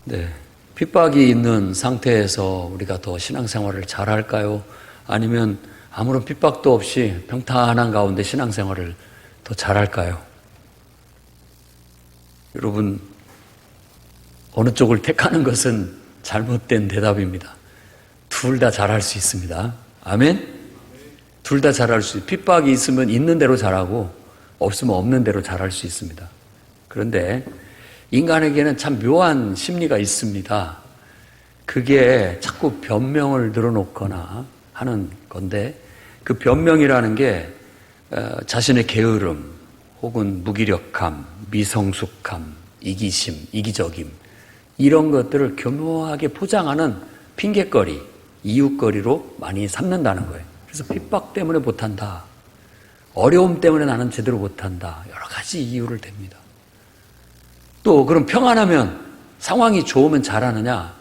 네, 핍박이 있는 상태에서 우리가 더 신앙생활을 잘할까요? 아니면 아무런 핍박도 없이 평탄한 가운데 신앙생활을 더 잘할까요? 여러분, 어느 쪽을 택하는 것은 잘못된 대답입니다. 둘 다 잘할 수 있습니다. 아멘? 둘 다 잘할 수 있습니다. 핍박이 있으면 있는 대로 잘하고 없으면 없는 대로 잘할 수 있습니다. 그런데 인간에게는 참 묘한 심리가 있습니다. 그게 자꾸 변명을 늘어놓거나 하는 건데, 그 변명이라는 게 자신의 게으름 혹은 무기력함, 미성숙함, 이기심, 이기적임, 이런 것들을 교묘하게 포장하는 핑계거리, 이유거리로 많이 삼는다는 거예요. 그래서 핍박 때문에 못한다, 어려움 때문에 나는 제대로 못한다, 여러 가지 이유를 댑니다. 또 그럼 평안하면, 상황이 좋으면 잘하느냐?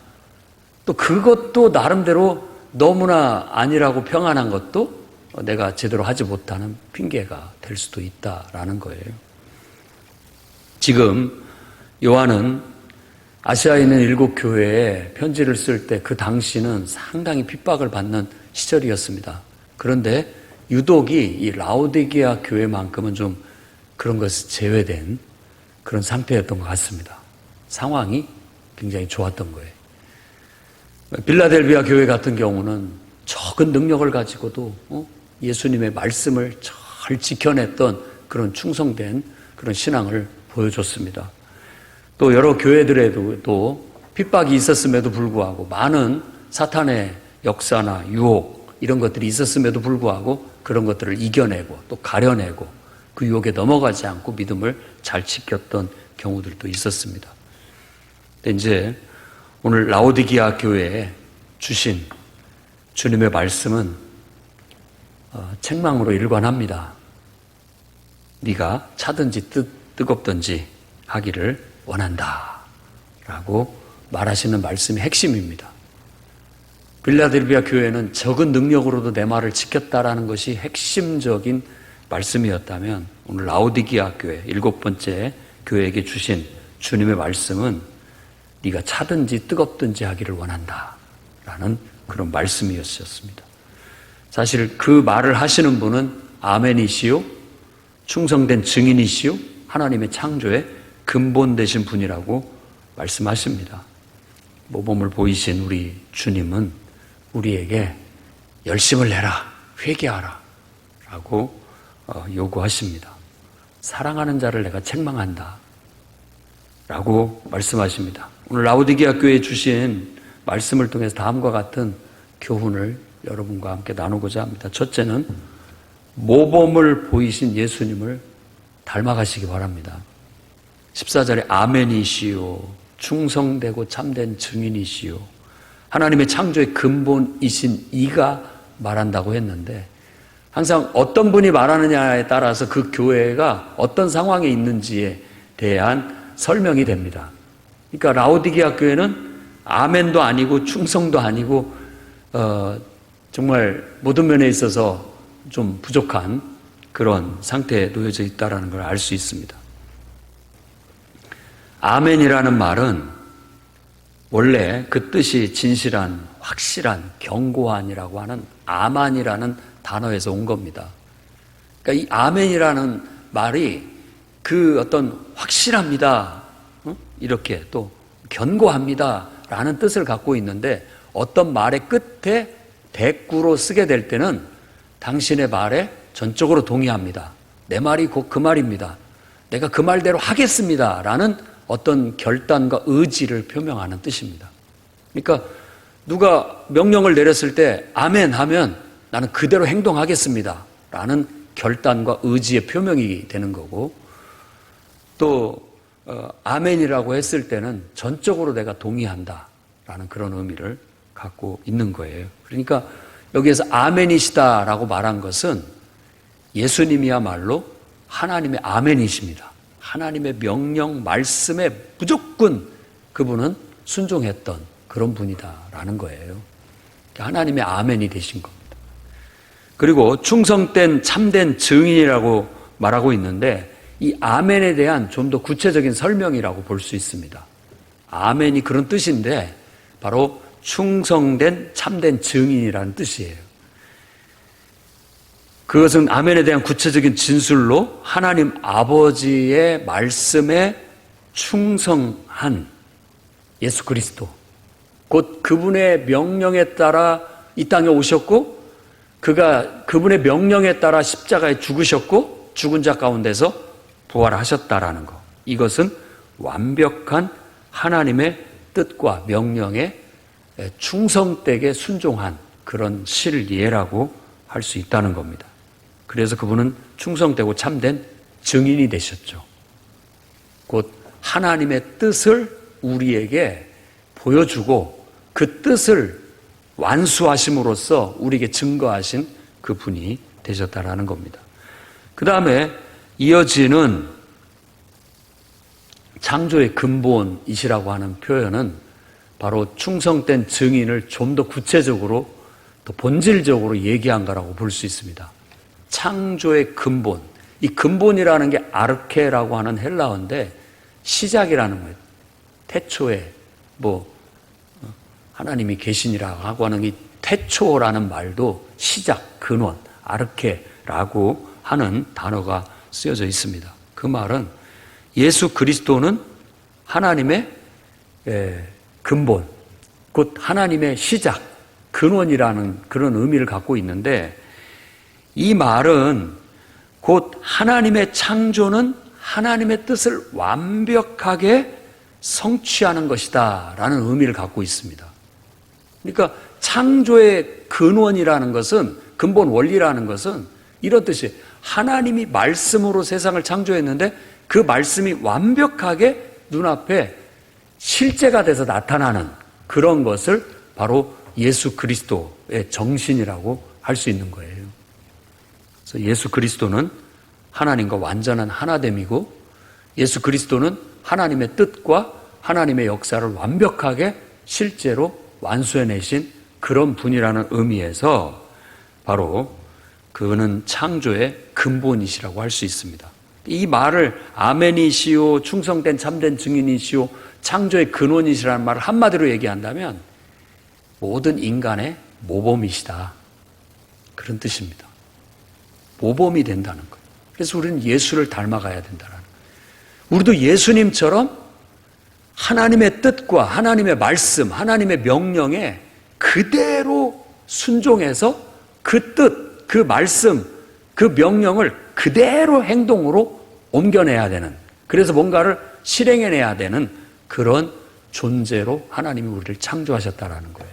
또 그것도 나름대로 너무나 아니라고 평안한 것도 내가 제대로 하지 못하는 핑계가 될 수도 있다라는 거예요. 지금 요한은 아시아에 있는 7교회에 편지를 쓸 때 그 당시는 상당히 핍박을 받는 시절이었습니다. 그런데 유독이 이 라오디게아 교회만큼은 좀 그런 것이 제외된 그런 상태였던 것 같습니다. 상황이 굉장히 좋았던 거예요. 빌라델비아 교회 같은 경우는 적은 능력을 가지고도 예수님의 말씀을 잘 지켜냈던 그런 충성된 그런 신앙을 보여줬습니다. 또 여러 교회들에도 또 핍박이 있었음에도 불구하고, 많은 사탄의 역사나 유혹 이런 것들이 있었음에도 불구하고 그런 것들을 이겨내고 또 가려내고 그 유혹에 넘어가지 않고 믿음을 잘 지켰던 경우들도 있었습니다. 근데 이제 오늘 라오디게아 교회에 주신 주님의 말씀은 책망으로 일관합니다. 네가 차든지 뜨겁든지 하기를 원한다 라고 말하시는 말씀이 핵심입니다. 빌라델비아 교회는 적은 능력으로도 내 말을 지켰다라는 것이 핵심적인 말씀이었다면, 오늘 라오디게아 교회 7번째 교회에게 주신 주님의 말씀은 네가 차든지 뜨겁든지 하기를 원한다 라는 그런 말씀이었습니다. 사실 그 말을 하시는 분은 아멘이시요, 충성된 증인이시요, 하나님의 창조의 근본 되신 분이라고 말씀하십니다. 모범을 보이신 우리 주님은 우리에게 열심을 내라, 회개하라 라고 요구하십니다. 사랑하는 자를 내가 책망한다 라고 말씀하십니다. 오늘 라오디게아 교회에 주신 말씀을 통해서 다음과 같은 교훈을 여러분과 함께 나누고자 합니다. 첫째는 모범을 보이신 예수님을 닮아가시기 바랍니다. 14절에 아멘이시요, 충성되고 참된 증인이시요, 하나님의 창조의 근본이신 이가 말한다고 했는데, 항상 어떤 분이 말하느냐에 따라서 그 교회가 어떤 상황에 있는지에 대한 설명이 됩니다. 그러니까 라오디게아 교회는 아멘도 아니고 충성도 아니고 정말 모든 면에 있어서 좀 부족한 그런 상태에 놓여져 있다는 걸 알 수 있습니다. 아멘이라는 말은 원래 그 뜻이 진실한, 확실한, 견고한이라고 하는 아만이라는 단어에서 온 겁니다. 그러니까 이 아멘이라는 말이 그 어떤 확실합니다, 이렇게 또 견고합니다 라는 뜻을 갖고 있는데, 어떤 말의 끝에 대꾸로 쓰게 될 때는 당신의 말에 전적으로 동의합니다, 내 말이 곧 그 말입니다, 내가 그 말대로 하겠습니다 라는 어떤 결단과 의지를 표명하는 뜻입니다. 그러니까 누가 명령을 내렸을 때 아멘 하면 나는 그대로 행동하겠습니다 라는 결단과 의지의 표명이 되는 거고, 또 아멘이라고 했을 때는 전적으로 내가 동의한다 라는 그런 의미를 갖고 있는 거예요. 그러니까 여기에서 아멘이시다라고 말한 것은 예수님이야말로 하나님의 아멘이십니다. 하나님의 명령, 말씀에 무조건 그분은 순종했던 그런 분이다라는 거예요. 하나님의 아멘이 되신 겁니다. 그리고 충성된 참된 증인이라고 말하고 있는데, 이 아멘에 대한 좀 더 구체적인 설명이라고 볼 수 있습니다. 아멘이 그런 뜻인데 바로 충성된 참된 증인이라는 뜻이에요. 그것은 아멘에 대한 구체적인 진술로 하나님 아버지의 말씀에 충성한 예수 그리스도, 곧 그분의 명령에 따라 이 땅에 오셨고 그가 그분의 명령에 따라 십자가에 죽으셨고 죽은 자 가운데서 부활하셨다라는 것. 이것은 완벽한 하나님의 뜻과 명령에 충성되게 순종한 그런 실예라고 할 수 있다는 겁니다. 그래서 그분은 충성되고 참된 증인이 되셨죠. 곧 하나님의 뜻을 우리에게 보여주고 그 뜻을 완수하심으로써 우리에게 증거하신 그 분이 되셨다라는 겁니다. 그 다음에 이어지는 창조의 근본이시라고 하는 표현은 바로 충성된 증인을 좀 더 구체적으로 더 본질적으로 얘기한 거라고 볼 수 있습니다. 창조의 근본, 이 근본이라는 게 아르케라고 하는 헬라어인데 시작이라는 거예요. 태초에 하나님이 계시니라고 하고 하는 이 태초라는 말도 시작, 근원, 아르케라고 하는 단어가 쓰여져 있습니다. 그 말은 예수 그리스도는 하나님의 근본, 곧 하나님의 시작, 근원이라는 그런 의미를 갖고 있는데 이 말은 곧 하나님의 창조는 하나님의 뜻을 완벽하게 성취하는 것이다 라는 의미를 갖고 있습니다. 그러니까 창조의 근원이라는 것은, 근본 원리라는 것은 이런 뜻이에요. 하나님이 말씀으로 세상을 창조했는데 그 말씀이 완벽하게 눈앞에 실제가 돼서 나타나는 그런 것을 바로 예수 그리스도의 정신이라고 할 수 있는 거예요. 그래서 예수 그리스도는 하나님과 완전한 하나됨이고 예수 그리스도는 하나님의 뜻과 하나님의 역사를 완벽하게 실제로 완수해내신 그런 분이라는 의미에서 바로 그는 창조의 근본이시라고 할 수 있습니다. 이 말을 아멘이시오, 충성된 참된 증인이시오, 창조의 근원이시라는 말을 한마디로 얘기한다면 모든 인간의 모범이시다. 그런 뜻입니다. 모범이 된다는 거예요. 그래서 우리는 예수를 닮아가야 된다는 거예요. 우리도 예수님처럼 하나님의 뜻과 하나님의 말씀, 하나님의 명령에 그대로 순종해서 그 뜻, 그 말씀, 그 명령을 그대로 행동으로 옮겨내야 되는, 그래서 뭔가를 실행해내야 되는 그런 존재로 하나님이 우리를 창조하셨다라는 거예요.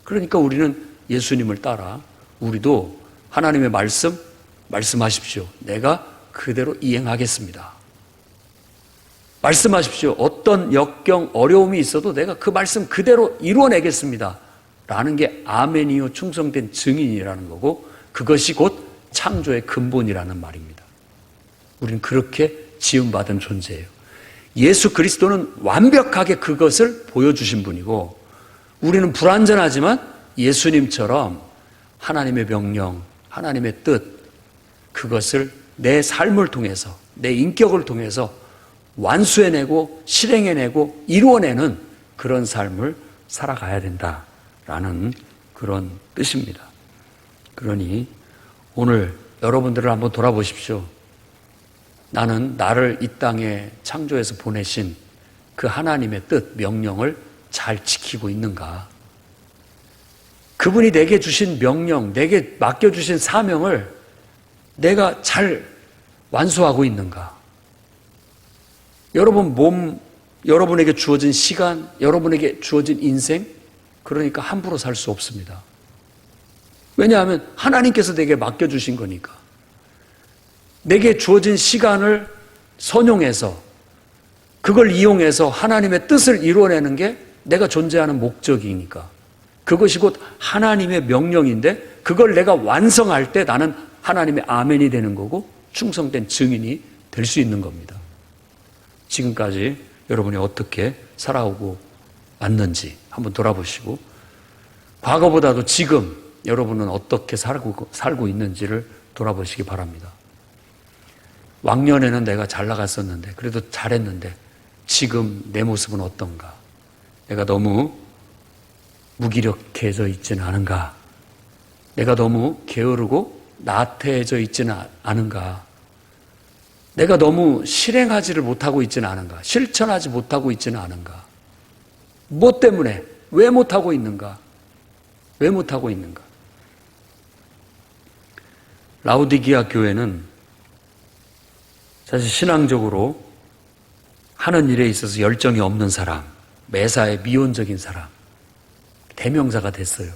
그러니까 우리는 예수님을 따라 우리도 하나님의 말씀하십시오. 내가 그대로 이행하겠습니다. 말씀하십시오. 어떤 역경, 어려움이 있어도 내가 그 말씀 그대로 이루어내겠습니다. 라는 게 아멘이요 충성된 증인이라는 거고 그것이 곧 창조의 근본이라는 말입니다. 우리는 그렇게 지음받은 존재예요. 예수 그리스도는 완벽하게 그것을 보여주신 분이고 우리는 불완전하지만 예수님처럼 하나님의 명령, 하나님의 뜻, 그것을 내 삶을 통해서, 내 인격을 통해서 완수해내고 실행해내고 이루어내는 그런 삶을 살아가야 된다라는 그런 뜻입니다. 그러니 오늘 여러분들을 한번 돌아보십시오. 나는 나를 이 땅에 창조해서 보내신 그 하나님의 뜻, 명령을 잘 지키고 있는가? 그분이 내게 주신 명령, 내게 맡겨주신 사명을 내가 잘 완수하고 있는가? 여러분 몸, 여러분에게 주어진 시간, 여러분에게 주어진 인생, 그러니까 함부로 살 수 없습니다. 왜냐하면 하나님께서 내게 맡겨주신 거니까. 내게 주어진 시간을 선용해서 그걸 이용해서 하나님의 뜻을 이루어내는 게 내가 존재하는 목적이니까. 그것이 곧 하나님의 명령인데 그걸 내가 완성할 때 나는 하나님의 아멘이 되는 거고 충성된 증인이 될 수 있는 겁니다. 지금까지 여러분이 어떻게 살아오고 왔는지 한번 돌아보시고 과거보다도 지금 여러분은 어떻게 살고 있는지를 돌아보시기 바랍니다. 왕년에는 내가 잘 나갔었는데 그래도 잘했는데 지금 내 모습은 어떤가? 내가 너무 무기력해져 있지는 않은가? 내가 너무 게으르고 나태해져 있지는 않은가? 내가 너무 실행하지를 못하고 있지는 않은가? 실천하지 못하고 있지는 않은가? 뭐 때문에? 왜 못하고 있는가? 왜 못하고 있는가? 라오디게아 교회는 사실 신앙적으로 하는 일에 있어서 열정이 없는 사람, 매사에 미온적인 사람, 대명사가 됐어요.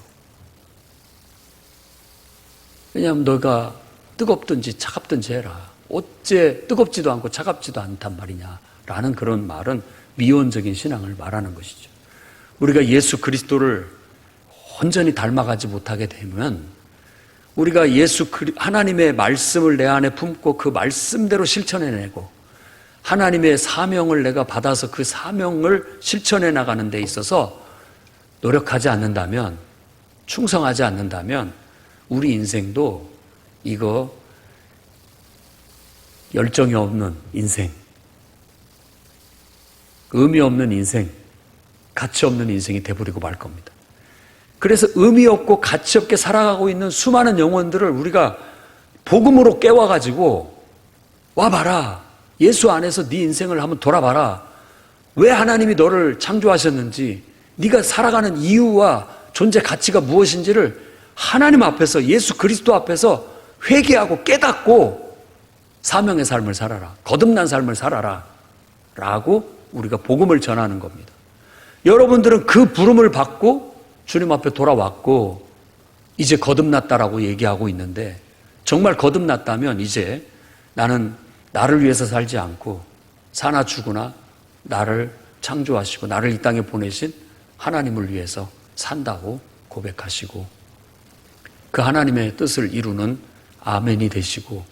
왜냐하면 너가 뜨겁든지 차갑든지 해라. 어째 뜨겁지도 않고 차갑지도 않단 말이냐 라는 그런 말은 미온적인 신앙을 말하는 것이죠. 우리가 예수 그리스도를 온전히 닮아가지 못하게 되면 우리가 하나님의 말씀을 내 안에 품고 그 말씀대로 실천해내고 하나님의 사명을 내가 받아서 그 사명을 실천해 나가는 데 있어서 노력하지 않는다면, 충성하지 않는다면 우리 인생도 이거 열정이 없는 인생, 의미 없는 인생, 가치 없는 인생이 돼버리고 말 겁니다. 그래서 의미 없고 가치 없게 살아가고 있는 수많은 영혼들을 우리가 복음으로 깨워가지고 와봐라. 예수 안에서 네 인생을 한번 돌아봐라. 왜 하나님이 너를 창조하셨는지, 네가 살아가는 이유와 존재 가치가 무엇인지를 하나님 앞에서, 예수 그리스도 앞에서 회개하고 깨닫고 사명의 삶을 살아라. 거듭난 삶을 살아라. 라고 우리가 복음을 전하는 겁니다. 여러분들은 그 부름을 받고 주님 앞에 돌아왔고 이제 거듭났다라고 얘기하고 있는데, 정말 거듭났다면 이제 나는 나를 위해서 살지 않고 사나 죽으나 나를 창조하시고 나를 이 땅에 보내신 하나님을 위해서 산다고 고백하시고 그 하나님의 뜻을 이루는 아멘이 되시고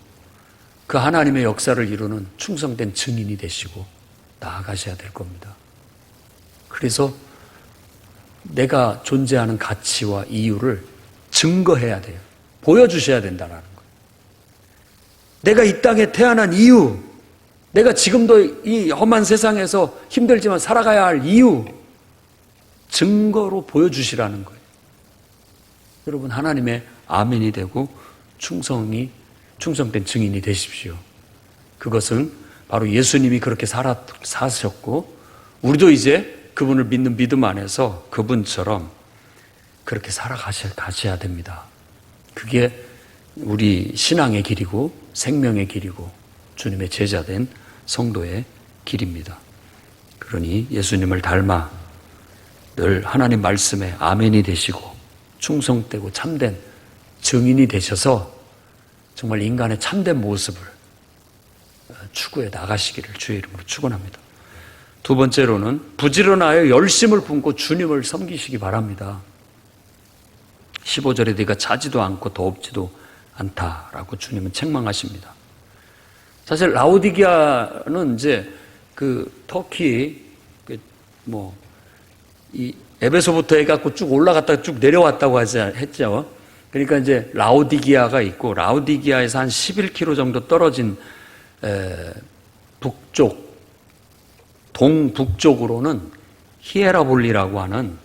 그 하나님의 역사를 이루는 충성된 증인이 되시고 나아가셔야 될 겁니다. 그래서 내가 존재하는 가치와 이유를 증거해야 돼요. 보여주셔야 된다는 거예요. 내가 이 땅에 태어난 이유, 내가 지금도 이 험한 세상에서 힘들지만 살아가야 할 이유, 증거로 보여주시라는 거예요. 여러분, 하나님의 아멘이 되고 충성된 증인이 되십시오. 그것은 바로 예수님이 그렇게 사셨고 우리도 이제 그분을 믿는 믿음 안에서 그분처럼 그렇게 살아가셔야 됩니다. 그게 우리 신앙의 길이고 생명의 길이고 주님의 제자된 성도의 길입니다. 그러니 예수님을 닮아 늘 하나님 말씀에 아멘이 되시고 충성되고 참된 증인이 되셔서 정말 인간의 참된 모습을 추구해 나가시기를 주의 이름으로 축원합니다. 두 번째로는 부지런하여 열심을 품고 주님을 섬기시기 바랍니다. 15절에 네가 차지도 않고 더웁지도 않다라고 주님은 책망하십니다. 사실 라오디게아는 이제 그 터키 이 에베소부터 해갖고 쭉 올라갔다가 쭉 내려왔다고 했죠. 그러니까 이제 라오디게아가 있고 라오디게아에서 한 11km 정도 떨어진 동북쪽으로는 히에라볼리라고 하는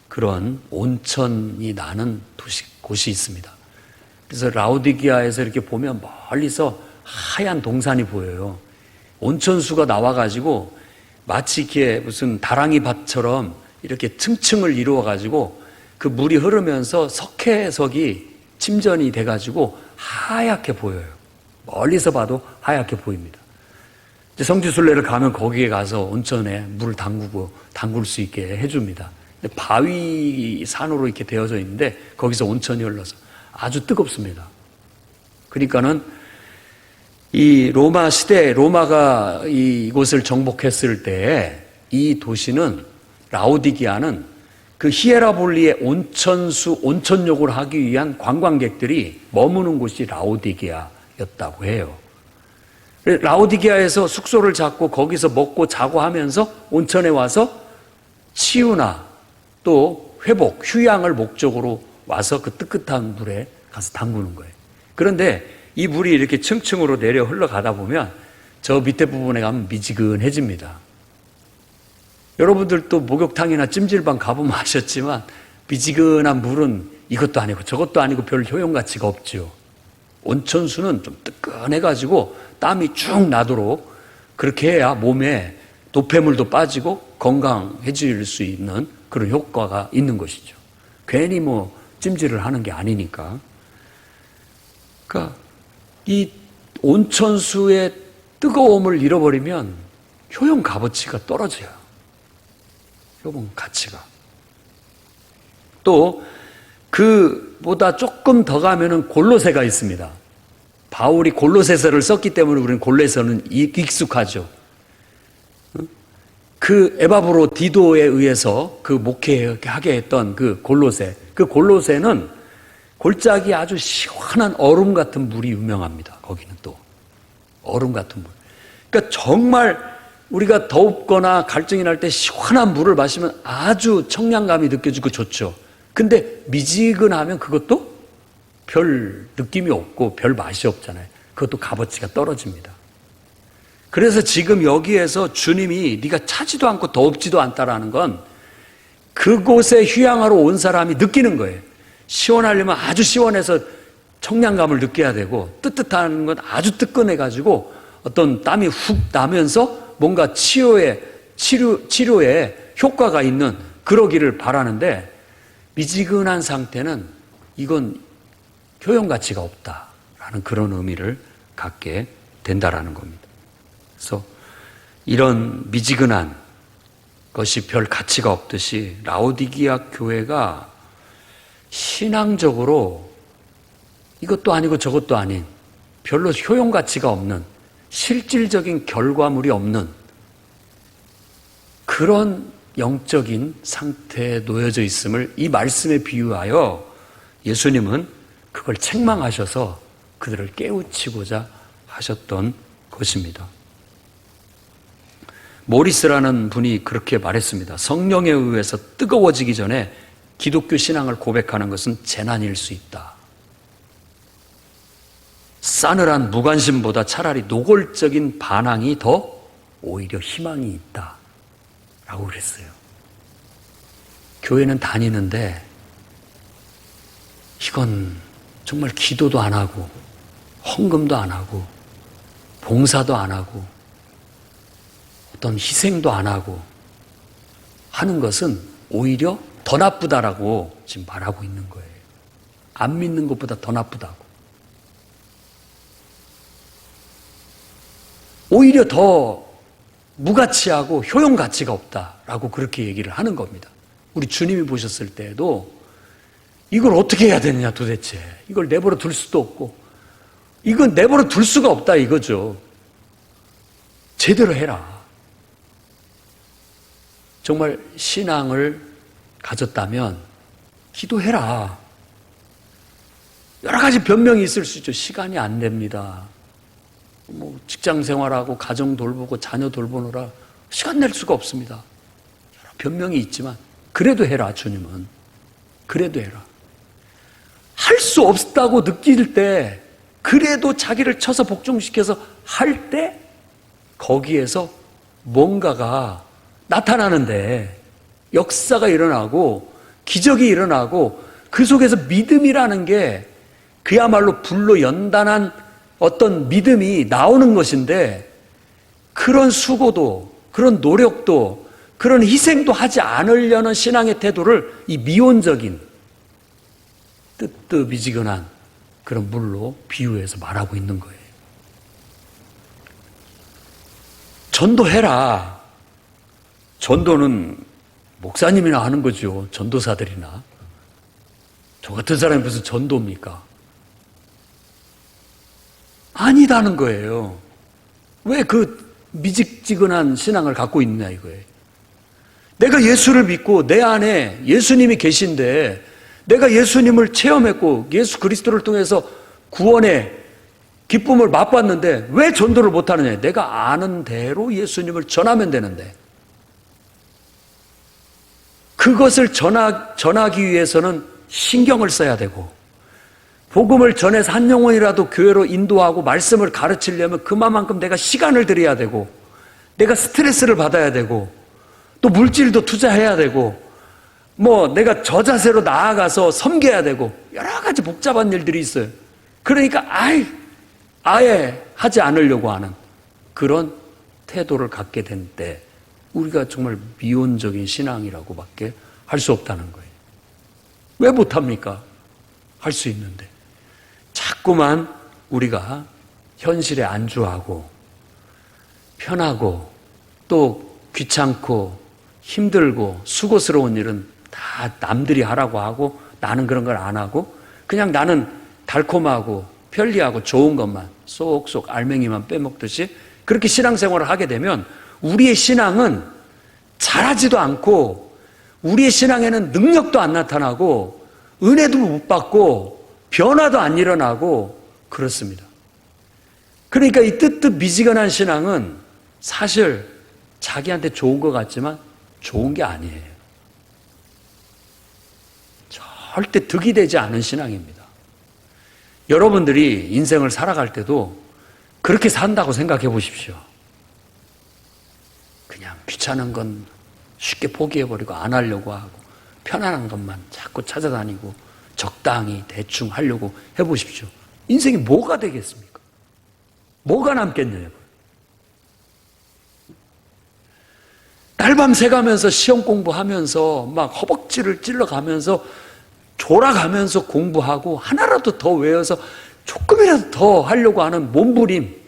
그런 온천이 나는 곳이 있습니다. 그래서 라오디게아에서 이렇게 보면 멀리서 하얀 동산이 보여요. 온천수가 나와가지고 마치 이렇게 무슨 다랑이 밭처럼 이렇게 층층을 이루어가지고 그 물이 흐르면서 석회석이 침전이 돼가지고 하얗게 보여요. 멀리서 봐도 하얗게 보입니다. 이제 성지순례를 가면 거기에 가서 온천에 물을 담글 수 있게 해줍니다. 바위 산으로 이렇게 되어져 있는데 거기서 온천이 흘러서 아주 뜨겁습니다. 그러니까는 이 로마 시대, 로마가 이곳을 정복했을 때 이 도시는 라오디게아는 그 히에라볼리의 온천욕을 하기 위한 관광객들이 머무는 곳이 라오디게아였다고 해요. 라오디게아에서 숙소를 잡고 거기서 먹고 자고 하면서 온천에 와서 치유나 또 회복, 휴양을 목적으로 와서 그 뜨뜻한 물에 가서 담그는 거예요. 그런데 이 물이 이렇게 층층으로 내려 흘러가다 보면 저 밑에 부분에 가면 미지근해집니다. 여러분들도 목욕탕이나 찜질방 가보면 아셨지만 미지근한 물은 이것도 아니고 저것도 아니고 별 효용가치가 없죠. 온천수는 좀 뜨끈해가지고 땀이 쭉 나도록 그렇게 해야 몸에 노폐물도 빠지고 건강해질 수 있는 그런 효과가 있는 것이죠. 괜히 뭐 찜질을 하는 게 아니니까. 그러니까 이 온천수의 뜨거움을 잃어버리면 효용 값어치가 떨어져요. 효용 가치가. 또 그보다 조금 더 가면은 골로새가 있습니다. 바울이 골로새서를 썼기 때문에 우리는 골로새서는 익숙하죠. 그 에바브로 디도에 의해서 그 목회하게 했던 그 골로새. 그 골로새는 골짜기 아주 시원한 얼음 같은 물이 유명합니다. 거기는 또 얼음 같은 물. 그러니까 정말 우리가 덥거나 갈증이 날 때 시원한 물을 마시면 아주 청량감이 느껴지고 좋죠. 근데 미지근하면 그것도 별 느낌이 없고 별 맛이 없잖아요. 그것도 값어치가 떨어집니다. 그래서 지금 여기에서 주님이 네가 차지도 않고 덥지도 않다라는 건 그곳에 휴양하러 온 사람이 느끼는 거예요. 시원하려면 아주 시원해서 청량감을 느껴야 되고 뜨뜻한 건 아주 뜨끈해가지고 어떤 땀이 훅 나면서 뭔가 치료에 효과가 있는 그러기를 바라는데 미지근한 상태는 이건 효용가치가 없다라는 그런 의미를 갖게 된다라는 겁니다. 그래서 이런 미지근한 것이 별 가치가 없듯이 라오디기아 교회가 신앙적으로 이것도 아니고 저것도 아닌 별로 효용가치가 없는 실질적인 결과물이 없는 그런 영적인 상태에 놓여져 있음을 이 말씀에 비유하여 예수님은 그걸 책망하셔서 그들을 깨우치고자 하셨던 것입니다. 모리스라는 분이 그렇게 말했습니다. 성령에 의해서 뜨거워지기 전에 기독교 신앙을 고백하는 것은 재난일 수 있다. 싸늘한 무관심보다 차라리 노골적인 반항이 더 오히려 희망이 있다 라고 그랬어요. 교회는 다니는데 이건 정말 기도도 안 하고 헌금도 안 하고 봉사도 안 하고 어떤 희생도 안 하고 하는 것은 오히려 더 나쁘다라고 지금 말하고 있는 거예요. 안 믿는 것보다 더 나쁘다고. 오히려 더 무가치하고 효용가치가 없다라고 그렇게 얘기를 하는 겁니다. 우리 주님이 보셨을 때에도 이걸 어떻게 해야 되느냐 도대체. 이걸 내버려 둘 수도 없고 이건 내버려 둘 수가 없다 이거죠. 제대로 해라. 정말 신앙을 가졌다면 기도해라. 여러 가지 변명이 있을 수 있죠. 시간이 안 됩니다. 뭐 직장 생활하고 가정 돌보고 자녀 돌보느라 시간 낼 수가 없습니다. 여러 변명이 있지만 그래도 해라. 주님은 그래도 해라. 할 수 없다고 느낄 때 그래도 자기를 쳐서 복종시켜서 할 때 거기에서 뭔가가 나타나는데 역사가 일어나고 기적이 일어나고 그 속에서 믿음이라는 게 그야말로 불로 연단한 어떤 믿음이 나오는 것인데 그런 수고도 그런 노력도 그런 희생도 하지 않으려는 신앙의 태도를 이 미온적인 뜨뜻미지근한 그런 물로 비유해서 말하고 있는 거예요. 전도해라. 전도는 목사님이나 하는 거죠. 전도사들이나. 저 같은 사람이 무슨 전도입니까? 아니다는 거예요. 왜 그 미직지근한 신앙을 갖고 있느냐 이거예요. 내가 예수를 믿고 내 안에 예수님이 계신데 내가 예수님을 체험했고 예수 그리스도를 통해서 구원의 기쁨을 맛봤는데 왜 전도를 못하느냐. 내가 아는 대로 예수님을 전하면 되는데 그것을 전하기 위해서는 신경을 써야 되고 복음을 전해서 한 영혼이라도 교회로 인도하고 말씀을 가르치려면 그만큼 내가 시간을 들여야 되고 내가 스트레스를 받아야 되고 또 물질도 투자해야 되고, 뭐 내가 저 자세로 나아가서 섬겨야 되고, 여러 가지 복잡한 일들이 있어요. 그러니까 아예 하지 않으려고 하는 그런 태도를 갖게 된 때, 우리가 정말 미온적인 신앙이라고밖에 할 수 없다는 거예요. 왜 못합니까? 할 수 있는데. 자꾸만 우리가 현실에 안주하고 편하고 또 귀찮고 힘들고 수고스러운 일은 다 남들이 하라고 하고 나는 그런 걸 안 하고 그냥 나는 달콤하고 편리하고 좋은 것만 쏙쏙 알맹이만 빼먹듯이 그렇게 신앙생활을 하게 되면 우리의 신앙은 자라지도 않고 우리의 신앙에는 능력도 안 나타나고 은혜도 못 받고 변화도 안 일어나고 그렇습니다. 그러니까 이 뜨뜻미지근한 신앙은 사실 자기한테 좋은 것 같지만 좋은 게 아니에요. 절대 득이 되지 않은 신앙입니다. 여러분들이 인생을 살아갈 때도 그렇게 산다고 생각해 보십시오. 그냥 귀찮은 건 쉽게 포기해버리고 안 하려고 하고 편안한 것만 자꾸 찾아다니고 적당히 대충 하려고 해보십시오. 인생이 뭐가 되겠습니까? 뭐가 남겠냐고요. 날밤 새가면서 시험 공부하면서 막 허벅지를 찔러가면서 졸아가면서 공부하고 하나라도 더 외워서 조금이라도 더 하려고 하는 몸부림,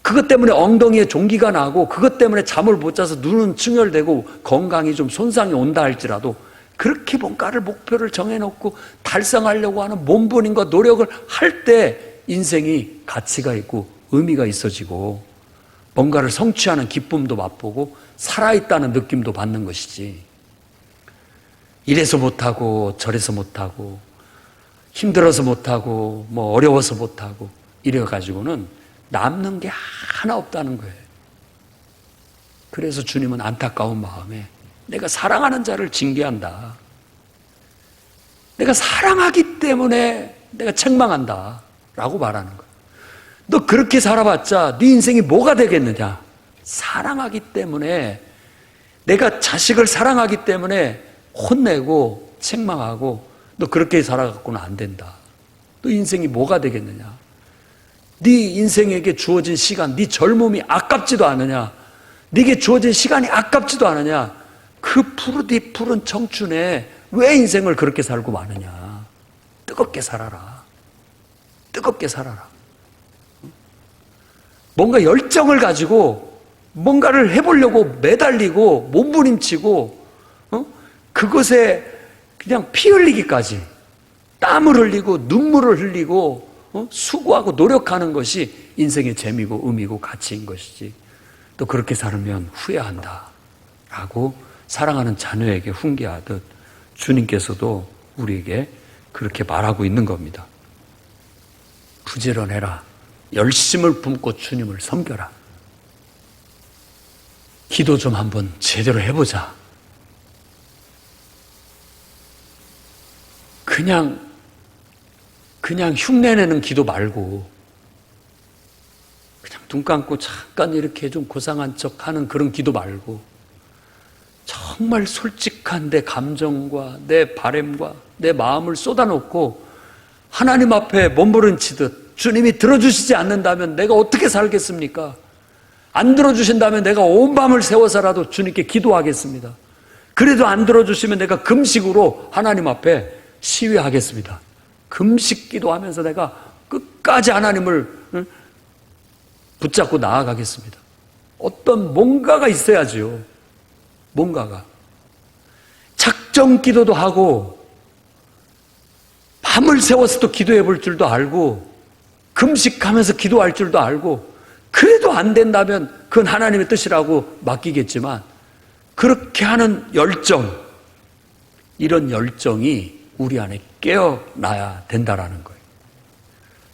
그것 때문에 엉덩이에 종기가 나고 그것 때문에 잠을 못 자서 눈은 충혈되고 건강이 좀 손상이 온다 할지라도 그렇게 뭔가를 목표를 정해놓고 달성하려고 하는 몸부림과 노력을 할 때 인생이 가치가 있고 의미가 있어지고 뭔가를 성취하는 기쁨도 맛보고 살아있다는 느낌도 받는 것이지, 이래서 못하고 저래서 못하고 힘들어서 못하고 뭐 어려워서 못하고 이래가지고는 남는 게 하나 없다는 거예요. 그래서 주님은 안타까운 마음에 내가 사랑하는 자를 징계한다. 내가 사랑하기 때문에 내가 책망한다 라고 말하는 거예요. 너 그렇게 살아봤자 네 인생이 뭐가 되겠느냐. 사랑하기 때문에, 내가 자식을 사랑하기 때문에 혼내고 책망하고 너 그렇게 살아갖고는 안 된다. 너 인생이 뭐가 되겠느냐. 네 인생에게 주어진 시간, 네 젊음이 아깝지도 않으냐. 네게 주어진 시간이 아깝지도 않으냐. 그 푸르디 푸른 청춘에 왜 인생을 그렇게 살고 마느냐. 뜨겁게 살아라. 뜨겁게 살아라. 뭔가 열정을 가지고 뭔가를 해보려고 매달리고 몸부림치고 그것에 그냥 피 흘리기까지 땀을 흘리고 눈물을 흘리고 수고하고 노력하는 것이 인생의 재미고 의미고 가치인 것이지, 또 그렇게 살면 후회한다 라고 사랑하는 자녀에게 훈계하듯 주님께서도 우리에게 그렇게 말하고 있는 겁니다. 부지런해라. 열심을 품고 주님을 섬겨라. 기도 좀 한번 제대로 해보자. 그냥 흉내내는 기도 말고 그냥 눈 감고 잠깐 이렇게 좀 고상한 척 하는 그런 기도 말고 정말 솔직한 내 감정과 내 바램과 내 마음을 쏟아놓고 하나님 앞에 몸부림치듯, 주님이 들어주시지 않는다면 내가 어떻게 살겠습니까? 안 들어주신다면 내가 온 밤을 새워서라도 주님께 기도하겠습니다. 그래도 안 들어주시면 내가 금식으로 하나님 앞에 시위하겠습니다. 금식 기도하면서 내가 끝까지 하나님을 붙잡고 나아가겠습니다. 어떤 뭔가가 있어야지요. 뭔가가. 작정 기도도 하고 밤을 새워서도 기도해 볼 줄도 알고 금식하면서 기도할 줄도 알고, 그래도 안 된다면 그건 하나님의 뜻이라고 맡기겠지만 그렇게 하는 열정, 이런 열정이 우리 안에 깨어나야 된다라는 거예요.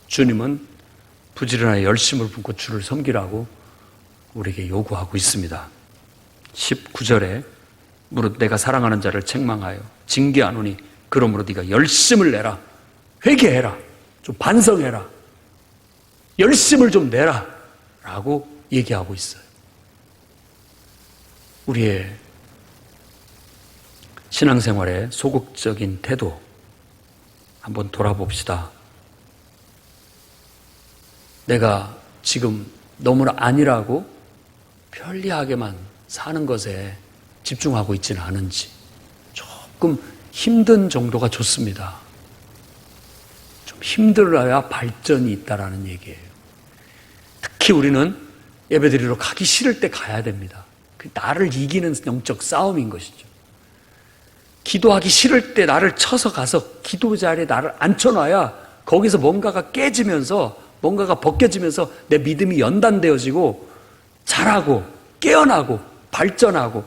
주님은 부지런하게 열심을 품고 주를 섬기라고 우리에게 요구하고 있습니다. 19절에 무릇 내가 사랑하는 자를 책망하여 징계하노니 그러므로 네가 열심을 내라. 회개해라. 좀 반성해라. 열심을 좀 내라 라고 얘기하고 있어요. 우리의 신앙생활의 소극적인 태도 한번 돌아봅시다. 내가 지금 너무나 아니라고 편리하게만 사는 것에 집중하고 있지는 않은지, 조금 힘든 정도가 좋습니다. 좀 힘들어야 발전이 있다라는 얘기예요. 특히 우리는 예배드리러 가기 싫을 때 가야 됩니다. 그 나를 이기는 영적 싸움인 것이죠. 기도하기 싫을 때 나를 쳐서 가서 기도 자리에 나를 앉혀놔야 거기서 뭔가가 깨지면서, 뭔가가 벗겨지면서 내 믿음이 연단되어지고 자라고 깨어나고 발전하고,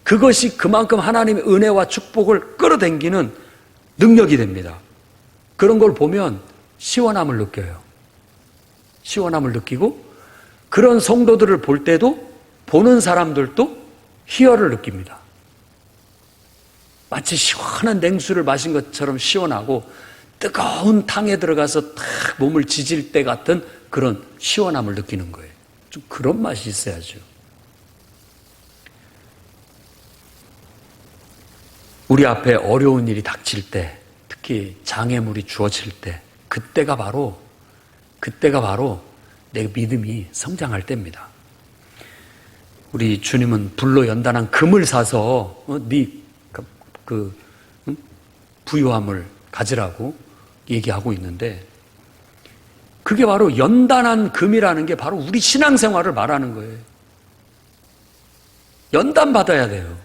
그것이 그만큼 하나님의 은혜와 축복을 끌어당기는 능력이 됩니다. 그런 걸 보면 시원함을 느껴요. 시원함을 느끼고, 그런 성도들을 볼 때도 보는 사람들도 희열을 느낍니다. 마치 시원한 냉수를 마신 것처럼 시원하고, 뜨거운 탕에 들어가서 탁 몸을 지질 때 같은 그런 시원함을 느끼는 거예요. 좀 그런 맛이 있어야죠. 우리 앞에 어려운 일이 닥칠 때, 특히 장애물이 주어질 때, 그때가 바로 내 믿음이 성장할 때입니다. 우리 주님은 불로 연단한 금을 사서 부유함을 가지라고 얘기하고 있는데, 그게 바로 연단한 금이라는 게 바로 우리 신앙생활을 말하는 거예요. 연단받아야 돼요.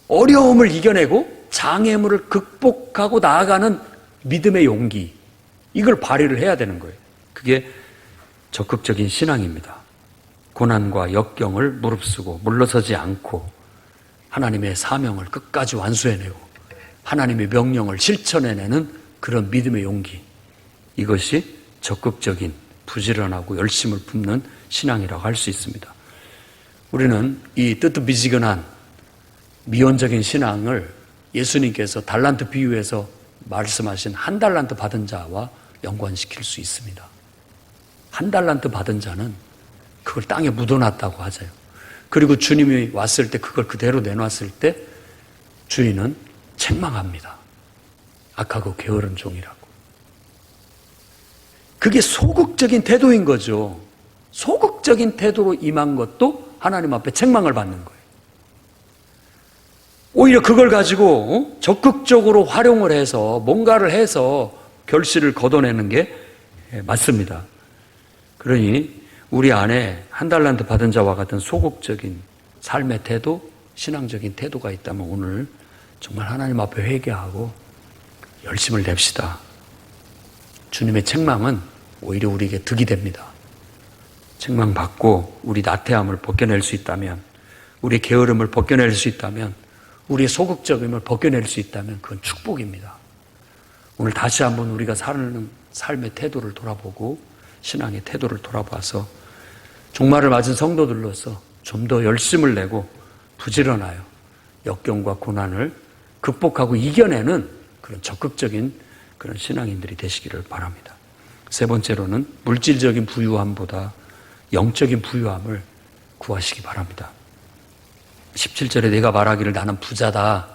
어려움을 이겨내고 장애물을 극복하고 나아가는 믿음의 용기, 이걸 발휘를 해야 되는 거예요. 그게 적극적인 신앙입니다. 고난과 역경을 무릅쓰고 물러서지 않고 하나님의 사명을 끝까지 완수해내고 하나님의 명령을 실천해내는 그런 믿음의 용기, 이것이 적극적인 부지런하고 열심을 붓는 신앙이라고 할 수 있습니다. 우리는 이 뜨뜻미지근한 미온적인 신앙을 예수님께서 달란트 비유에서 말씀하신 한 달란트 받은 자와 연관시킬 수 있습니다. 한 달란트 받은 자는 그걸 땅에 묻어놨다고 하죠. 그리고 주님이 왔을 때 그걸 그대로 내놨을 때 주인은 책망합니다. 악하고 게으른 종이라고. 그게 소극적인 태도인 거죠. 소극적인 태도로 임한 것도 하나님 앞에 책망을 받는 거예요. 오히려 그걸 가지고 적극적으로 활용을 해서 뭔가를 해서 결실을 거둬내는 게 맞습니다. 그러니 우리 안에 한 달란트 받은 자와 같은 소극적인 삶의 태도, 신앙적인 태도가 있다면 오늘 정말 하나님 앞에 회개하고 열심을 냅시다. 주님의 책망은 오히려 우리에게 득이 됩니다. 책망받고 우리 나태함을 벗겨낼 수 있다면, 우리 게으름을 벗겨낼 수 있다면, 우리의 소극적임을 벗겨낼 수 있다면 그건 축복입니다. 오늘 다시 한번 우리가 사는 삶의 태도를 돌아보고 신앙의 태도를 돌아봐서 종말을 맞은 성도들로서 좀 더 열심을 내고 부지런하여 역경과 고난을 극복하고 이겨내는 그런 적극적인 그런 신앙인들이 되시기를 바랍니다. 세 번째로는 물질적인 부유함보다 영적인 부유함을 구하시기 바랍니다. 17절에 내가 말하기를 나는 부자다.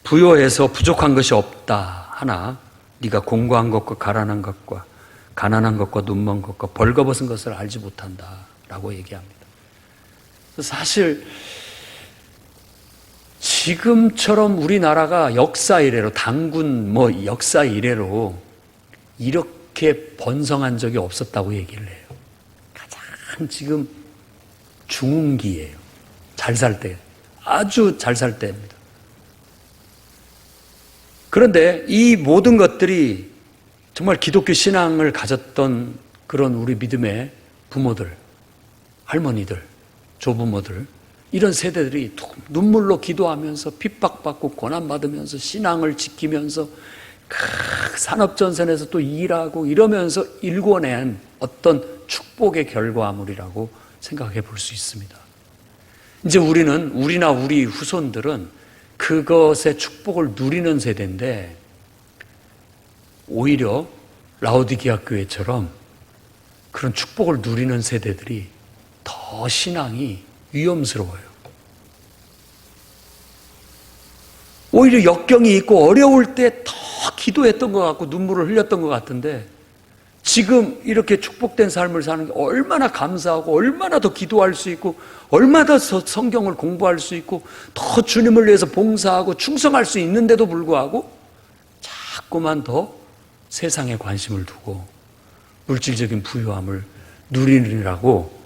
부요해서 부족한 것이 없다. 하나 네가 공고한 것과 가난한 것과 눈먼 것과 벌거벗은 것을 알지 못한다. 라고 얘기합니다. 사실 지금처럼 우리나라가 역사 이래로 단군 역사 이래로 이렇게 번성한 적이 없었다고 얘기를 해요. 가장 지금 중흥기예요. 잘 살 때, 아주 잘 살 때입니다. 그런데 이 모든 것들이 정말 기독교 신앙을 가졌던 그런 우리 믿음의 부모들, 할머니들, 조부모들, 이런 세대들이 눈물로 기도하면서 핍박받고 고난받으면서 신앙을 지키면서 산업전선에서 또 일하고 이러면서 일궈낸 어떤 축복의 결과물이라고 생각해 볼 수 있습니다. 이제 우리나 우리 후손들은 그것의 축복을 누리는 세대인데, 오히려 라오디게아 교회처럼 그런 축복을 누리는 세대들이 더 신앙이 위험스러워요. 오히려 역경이 있고 어려울 때 더 기도했던 것 같고 눈물을 흘렸던 것 같은데, 지금 이렇게 축복된 삶을 사는 게 얼마나 감사하고 얼마나 더 기도할 수 있고 얼마나 더 성경을 공부할 수 있고 더 주님을 위해서 봉사하고 충성할 수 있는데도 불구하고 자꾸만 더 세상에 관심을 두고 물질적인 부유함을 누리느라고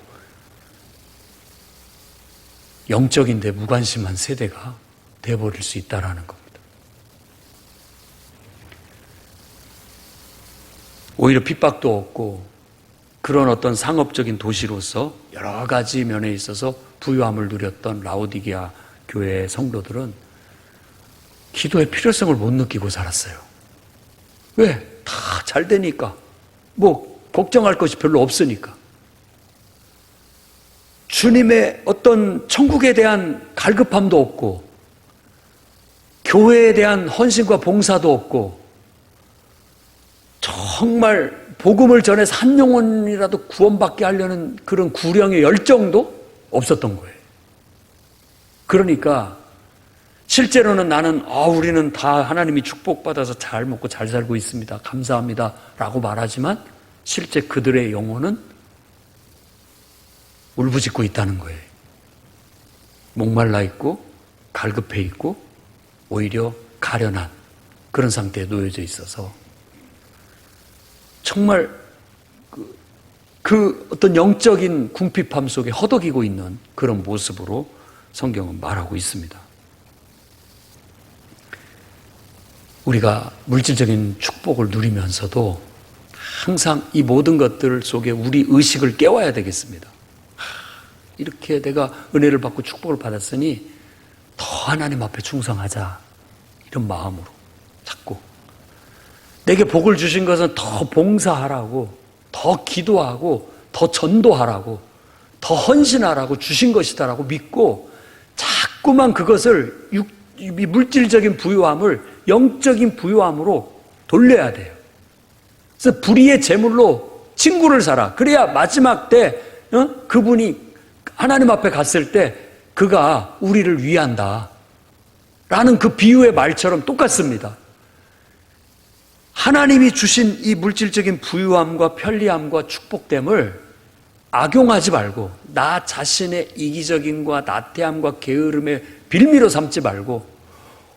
영적인데 무관심한 세대가 되어버릴 수 있다는 겁니다. 오히려 핍박도 없고 그런 어떤 상업적인 도시로서 여러 가지 면에 있어서 부유함을 누렸던 라오디게아 교회의 성도들은 기도의 필요성을 못 느끼고 살았어요. 왜? 다 잘 되니까. 뭐 걱정할 것이 별로 없으니까. 주님의 어떤 천국에 대한 갈급함도 없고 교회에 대한 헌신과 봉사도 없고 정말 복음을 전해서 한 영혼이라도 구원받게 하려는 그런 구령의 열정도 없었던 거예요. 그러니까 실제로는 나는 우리는 다 하나님이 축복받아서 잘 먹고 잘 살고 있습니다, 감사합니다 라고 말하지만 실제 그들의 영혼은 울부짖고 있다는 거예요. 목말라 있고 갈급해 있고 오히려 가련한 그런 상태에 놓여져 있어서 정말 그 어떤 영적인 궁핍함 속에 허덕이고 있는 그런 모습으로 성경은 말하고 있습니다. 우리가 물질적인 축복을 누리면서도 항상 이 모든 것들 속에 우리 의식을 깨워야 되겠습니다. 이렇게 내가 은혜를 받고 축복을 받았으니 더 하나님 앞에 충성하자, 이런 마음으로 자꾸 내게 복을 주신 것은 더 봉사하라고, 더 기도하고, 더 전도하라고, 더 헌신하라고 주신 것이다라고 믿고 자꾸만 그것을 이 물질적인 부유함을 영적인 부유함으로 돌려야 돼요. 그래서 불의의 제물로 친구를 사라. 그래야 마지막 때 그분이 하나님 앞에 갔을 때 그가 우리를 위한다 라는 그 비유의 말처럼 똑같습니다. 하나님이 주신 이 물질적인 부유함과 편리함과 축복됨을 악용하지 말고 나 자신의 이기적인과 나태함과 게으름의 빌미로 삼지 말고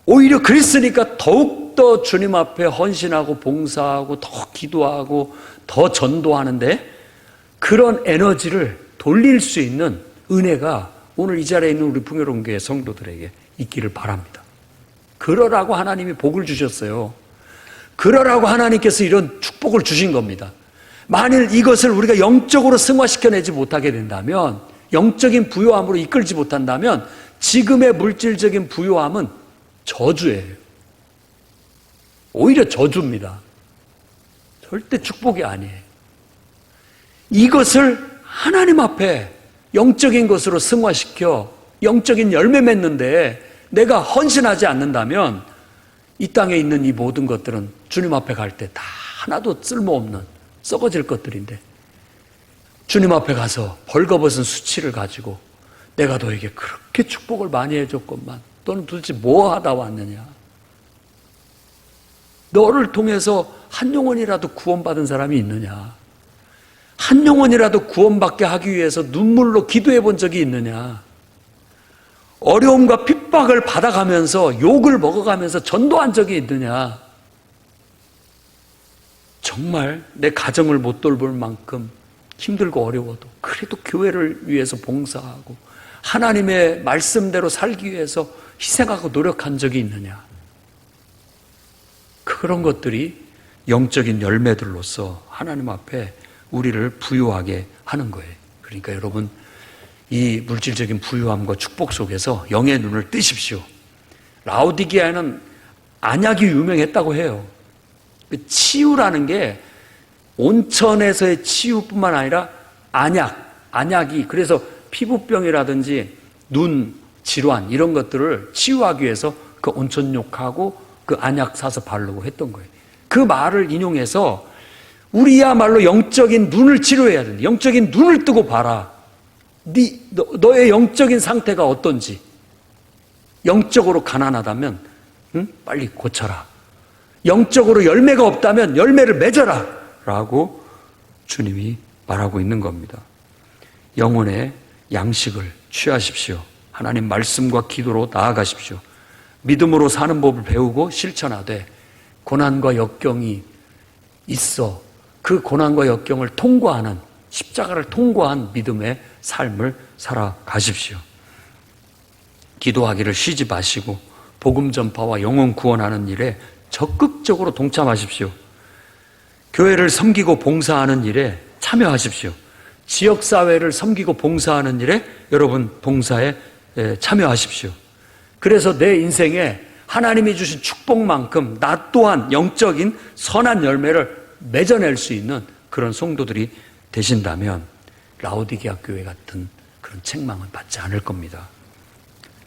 오히려 그랬으니까 더욱더 주님 앞에 헌신하고 봉사하고 더 기도하고 더 전도하는데 그런 에너지를 돌릴 수 있는 은혜가 오늘 이 자리에 있는 우리 풍요로운 교회 성도들에게 있기를 바랍니다. 그러라고 하나님이 복을 주셨어요. 그러라고 하나님께서 이런 축복을 주신 겁니다. 만일 이것을 우리가 영적으로 승화시켜내지 못하게 된다면, 영적인 부요함으로 이끌지 못한다면 지금의 물질적인 부요함은 저주예요. 오히려 저주입니다. 절대 축복이 아니에요. 이것을 하나님 앞에 영적인 것으로 승화시켜 영적인 열매 맺는데 내가 헌신하지 않는다면 이 땅에 있는 이 모든 것들은 주님 앞에 갈 때 다 하나도 쓸모없는 썩어질 것들인데 주님 앞에 가서 벌거벗은 수치를 가지고 내가 너에게 그렇게 축복을 많이 해줬건만 너는 도대체 뭐 하다 왔느냐? 너를 통해서 한 영혼이라도 구원받은 사람이 있느냐? 한 영혼이라도 구원받게 하기 위해서 눈물로 기도해 본 적이 있느냐? 어려움과 핍박을 받아가면서 욕을 먹어가면서 전도한 적이 있느냐? 정말 내 가정을 못 돌볼 만큼 힘들고 어려워도 그래도 교회를 위해서 봉사하고 하나님의 말씀대로 살기 위해서 희생하고 노력한 적이 있느냐? 그런 것들이 영적인 열매들로서 하나님 앞에 우리를 부유하게 하는 거예요. 그러니까 여러분, 이 물질적인 부유함과 축복 속에서 영의 눈을 뜨십시오. 라오디게아에는 안약이 유명했다고 해요. 치유라는 게 온천에서의 치유뿐만 아니라 안약이 그래서 피부병이라든지 눈 질환 이런 것들을 치유하기 위해서 그 온천욕하고 그 안약 사서 바르고 했던 거예요. 그 말을 인용해서 우리야말로 영적인 눈을 치료해야 된다. 영적인 눈을 뜨고 봐라. 너의 영적인 상태가 어떤지. 영적으로 가난하다면 응? 빨리 고쳐라. 영적으로 열매가 없다면 열매를 맺어라 라고 주님이 말하고 있는 겁니다. 영혼의 양식을 취하십시오. 하나님 말씀과 기도로 나아가십시오. 믿음으로 사는 법을 배우고 실천하되 고난과 역경이 있어 그 고난과 역경을 통과하는, 십자가를 통과한 믿음의 삶을 살아가십시오. 기도하기를 쉬지 마시고 복음 전파와 영혼 구원하는 일에 적극적으로 동참하십시오. 교회를 섬기고 봉사하는 일에 참여하십시오. 지역사회를 섬기고 봉사하는 일에 여러분 봉사에 참여하십시오. 그래서 내 인생에 하나님이 주신 축복만큼 나 또한 영적인 선한 열매를 맺어낼 수 있는 그런 성도들이 되신다면 라오디게아 교회 같은 그런 책망은 받지 않을 겁니다.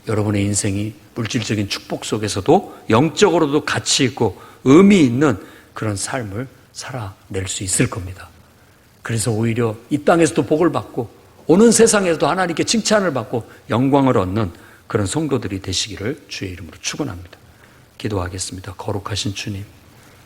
여러분의 인생이 물질적인 축복 속에서도 영적으로도 가치 있고 의미 있는 그런 삶을 살아낼 수 있을 겁니다. 그래서 오히려 이 땅에서도 복을 받고 오는 세상에서도 하나님께 칭찬을 받고 영광을 얻는 그런 성도들이 되시기를 주의 이름으로 축원합니다. 기도하겠습니다. 거룩하신 주님,